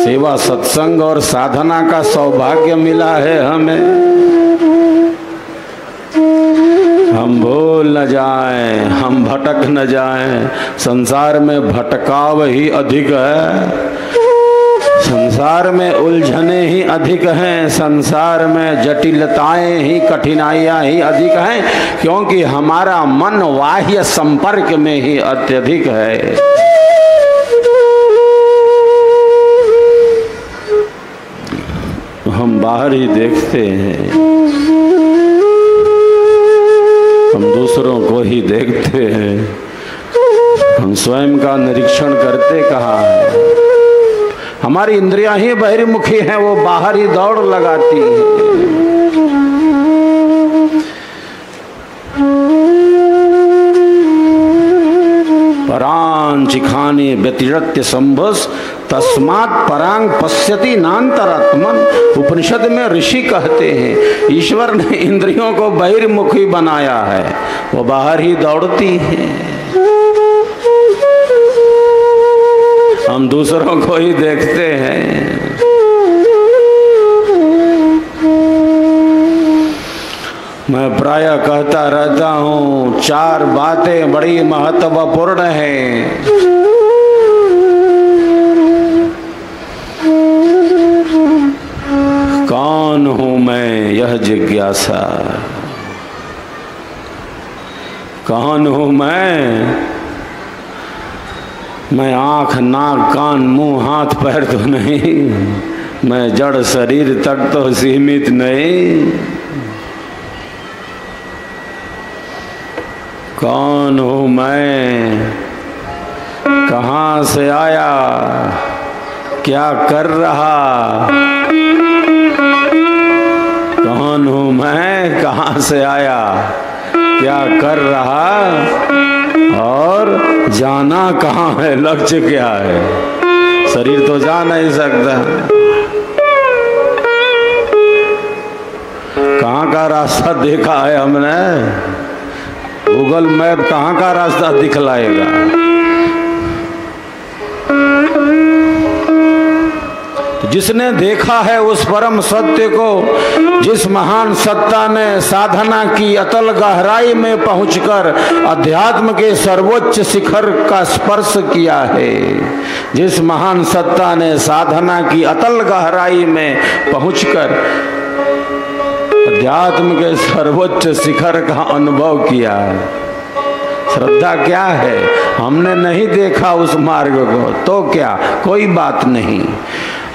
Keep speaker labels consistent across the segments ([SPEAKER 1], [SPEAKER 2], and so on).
[SPEAKER 1] सेवा सत्संग और साधना का सौभाग्य मिला है हमें। हम भूल न जाएं, हम भटक न जाएं। संसार में भटकाव ही अधिक है, संसार में उलझने ही अधिक हैं, संसार में जटिलताएं ही, कठिनाइयां ही अधिक हैं, क्योंकि हमारा मन बाह्य संपर्क में ही अत्यधिक है। हम बाहर ही देखते हैं, हम दूसरों को ही देखते हैं, हम स्वयं का निरीक्षण करते कहाँ हैं। हमारी इंद्रियां ही बहिर्मुखी हैं, वो बाहर ही दौड़ लगाती हैं। परांचिखाने व्यतिरत्य संभस तस्मात् परांग पश्यति नान्तरात्मन। उपनिषद में ऋषि कहते हैं ईश्वर ने इंद्रियों को बहिर्मुखी बनाया है, वो बाहर ही दौड़ती है। हम दूसरों को ही देखते हैं। मैं प्रायः कहता रहता हूँ, 4 बातें बड़ी महत्वपूर्ण हैं। कौन हूँ मैं, यह जिज्ञासा। कौन हूँ मैं आँख नाक कान मुंह हाथ पैर तो नहीं, मैं जड़ शरीर तक तो सीमित नहीं। कौन हूँ मैं, कहाँ से आया, क्या कर रहा। कौन हूँ मैं, कहाँ से आया, क्या कर रहा और जाना कहाँ है, लक्ष्य क्या है। शरीर तो जा नहीं सकता, कहाँ का रास्ता देखा है हमने। गूगल मैप कहाँ का रास्ता दिखलाएगा। जिसने देखा है उस परम सत्य को, जिस महान सत्ता ने साधना की अतल गहराई में पहुंचकर अध्यात्म के सर्वोच्च शिखर का स्पर्श किया है, जिस महान सत्ता ने साधना की अतल गहराई में पहुंचकर अध्यात्म के सर्वोच्च शिखर का अनुभव किया है। श्रद्धा क्या है, हमने नहीं देखा उस मार्ग को तो क्या, कोई बात नहीं।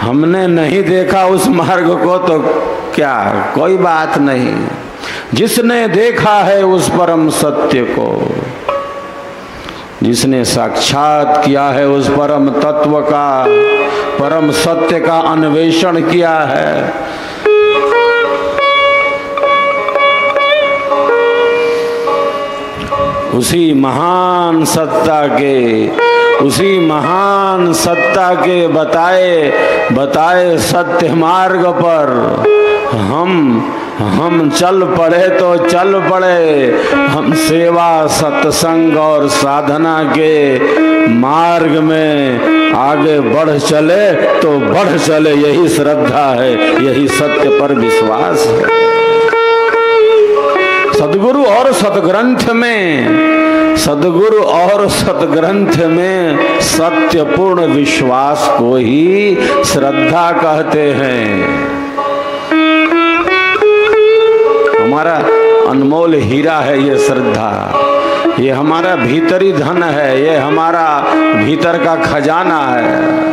[SPEAKER 1] हमने नहीं देखा उस मार्ग को तो क्या, कोई बात नहीं। जिसने देखा है उस परम सत्य को, जिसने साक्षात किया है उस परम तत्व का, परम सत्य का अन्वेषण किया है, उसी महान सत्ता के बताए सत्य मार्ग पर हम चल पड़े तो चल पड़े। हम सेवा सत्संग और साधना के मार्ग में आगे बढ़ चले तो बढ़ चले, यही श्रद्धा है, यही सत्य पर विश्वास है। सदगुरु और सतग्रंथ में सत्यपूर्ण विश्वास को ही श्रद्धा कहते हैं। हमारा अनमोल हीरा है ये श्रद्धा, ये हमारा भीतरी धन है, ये हमारा भीतर का खजाना है।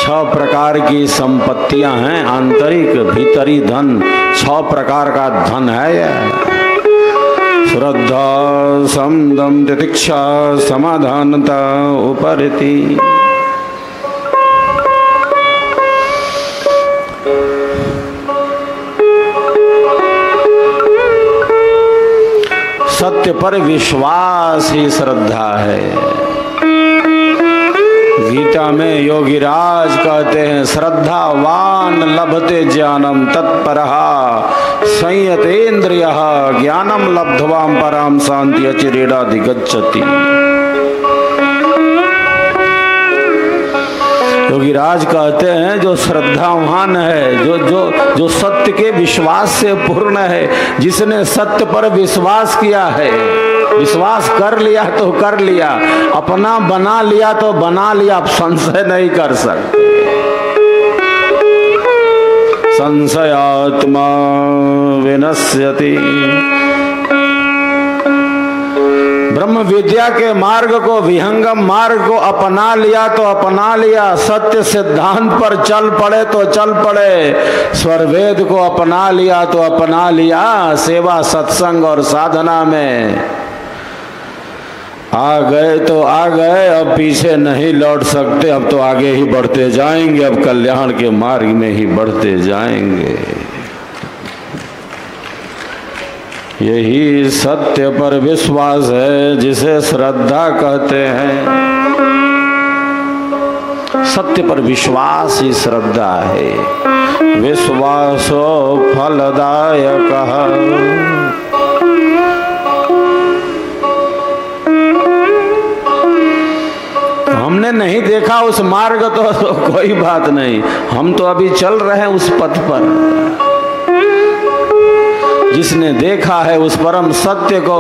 [SPEAKER 1] 6 प्रकार की संपत्तियां हैं, आंतरिक भीतरी धन 6 प्रकार का धन है यह। श्रद्धा समदम तितिक्षा समाधानता उपरति। सत्य पर विश्वास ही श्रद्धा है। गीता में योगीराज कहते हैं, श्रद्धावान लभते ज्ञानम तत्परः संयतेन्द्रियः ज्ञानम लब्ध्वा पराम शांति अचिरेणाधिगच्छति। कबीराज कहते हैं जो श्रद्धावान है, जो सत्य के विश्वास से पूर्ण है, जिसने सत्य पर विश्वास किया है, विश्वास कर लिया तो कर लिया, अपना बना लिया तो बना लिया, आप संशय नहीं कर सकते। संशयात्मा विनश्यति। ब्रह्म विद्या के मार्ग को, विहंगम मार्ग को अपना लिया तो अपना लिया, सत्य सिद्धांत पर चल पड़े तो चल पड़े, स्वरवेद को अपना लिया तो अपना लिया, सेवा सत्संग और साधना में आ गए तो आ गए, अब पीछे नहीं लौट सकते, अब तो आगे ही बढ़ते जाएंगे, अब कल्याण के मार्ग में ही बढ़ते जाएंगे। यही सत्य पर विश्वास है जिसे श्रद्धा कहते हैं। सत्य पर विश्वास ही श्रद्धा है। विश्वासो फलदायक। हमने नहीं देखा उस मार्ग तो कोई बात नहीं, हम तो अभी चल रहे हैं उस पथ पर। जिसने देखा है उस परम सत्य को,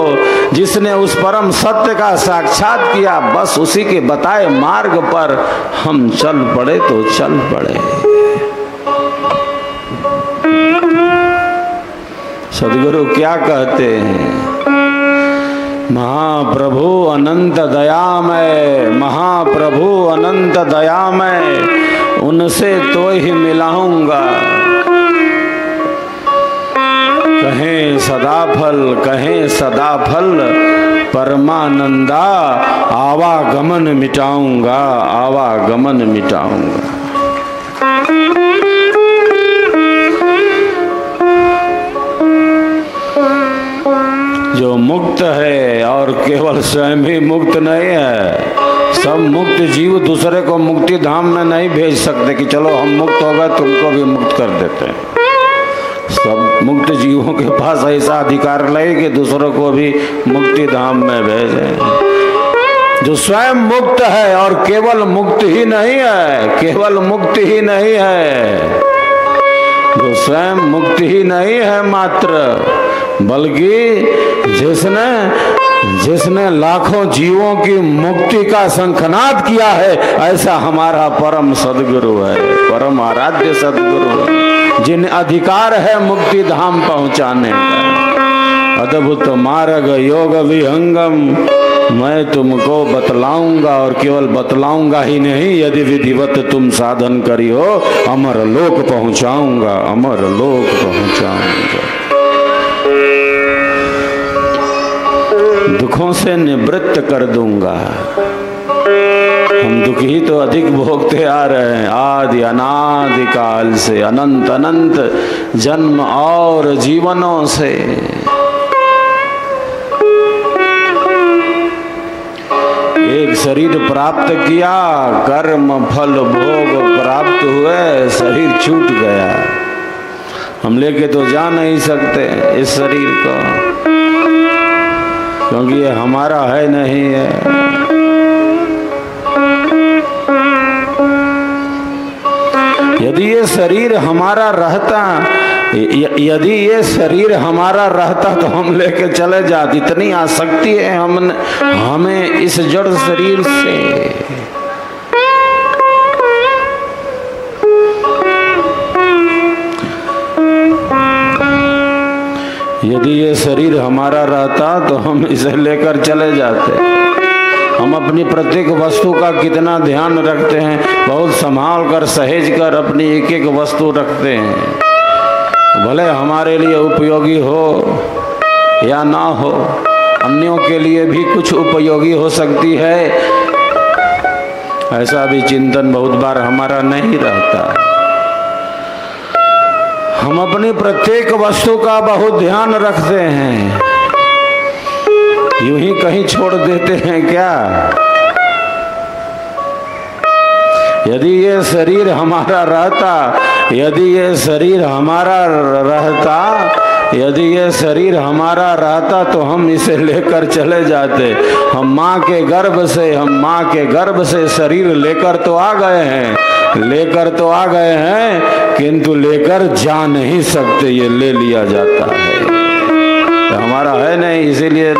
[SPEAKER 1] जिसने उस परम सत्य का साक्षात किया, बस उसी के बताए मार्ग पर हम चल पड़े तो चल पड़े। सद्गुरु क्या कहते हैं? महाप्रभु अनंत दयामय, महाप्रभु अनंत दयामय, उनसे तो ही मिलाऊंगा। कहें सदाफल, कहें सदाफल, परमानंदा, आवागमन मिटाऊंगा, आवागमन मिटाऊंगा। जो मुक्त है और केवल स्वयं ही मुक्त नहीं है, सब मुक्त जीव दूसरे को मुक्ति धाम में नहीं भेज सकते कि चलो हम मुक्त हो गए तुमको भी मुक्त कर देते हैं। सब मुक्त जीवों के पास ऐसा अधिकार नहीं कि दूसरों को भी मुक्ति धाम में भेजें। जो स्वयं मुक्त है और केवल मुक्त ही नहीं है, केवल मुक्त ही नहीं है, जो स्वयं मुक्त ही नहीं है मात्र, बल्कि जिसने लाखों जीवों की मुक्ति का शंखनाद किया है, ऐसा हमारा परम सद्गुरु है, परम आराध्य सद्गुरु है, जिन्हें अधिकार है मुक्ति धाम पहुंचाने का। अद्भुत मार्ग योग विहंगम मैं तुमको बतलाऊंगा, और केवल बतलाऊंगा ही नहीं, यदि विधिवत तुम साधन करियो, अमर लोक पहुंचाऊंगा, अमर लोक पहुंचाऊंगा। दुखों से निवृत्त कर दूंगा। हम दुख ही तो अधिक भोगते आ रहे हैं, आदि अनादि काल से, अनंत अनंत जन्म और जीवनों से। एक शरीर प्राप्त किया, कर्म फल भोग प्राप्त हुए, शरीर छूट गया। हम लेके तो जा नहीं सकते इस शरीर को, क्योंकि ये हमारा है नहीं है। यदि ये शरीर हमारा रहता, यदि ये शरीर हमारा रहता तो हम लेके चले जाते। इतनी आसक्ति है हमें इस जड़ शरीर से। यदि ये शरीर हमारा रहता तो हम इसे लेकर चले जाते। हम अपनी प्रत्येक वस्तु का कितना ध्यान रखते हैं, बहुत संभाल कर सहेज कर अपनी एक एक वस्तु रखते हैं। भले हमारे लिए उपयोगी हो या ना हो, अन्यों के लिए भी कुछ उपयोगी हो सकती है, ऐसा भी चिंतन बहुत बार हमारा नहीं रहता। हम अपनी प्रत्येक वस्तु का बहुत ध्यान रखते हैं, यूं ही कहीं छोड़ देते हैं क्या? यदि ये शरीर हमारा रहता, यदि ये शरीर हमारा रहता यदि ये शरीर हमारा रहता तो हम इसे लेकर चले जाते। हम माँ के गर्भ से शरीर लेकर तो आ गए हैं, किंतु लेकर जा नहीं सकते, ये ले लिया जाता है, हमारा है नहीं, इसीलिए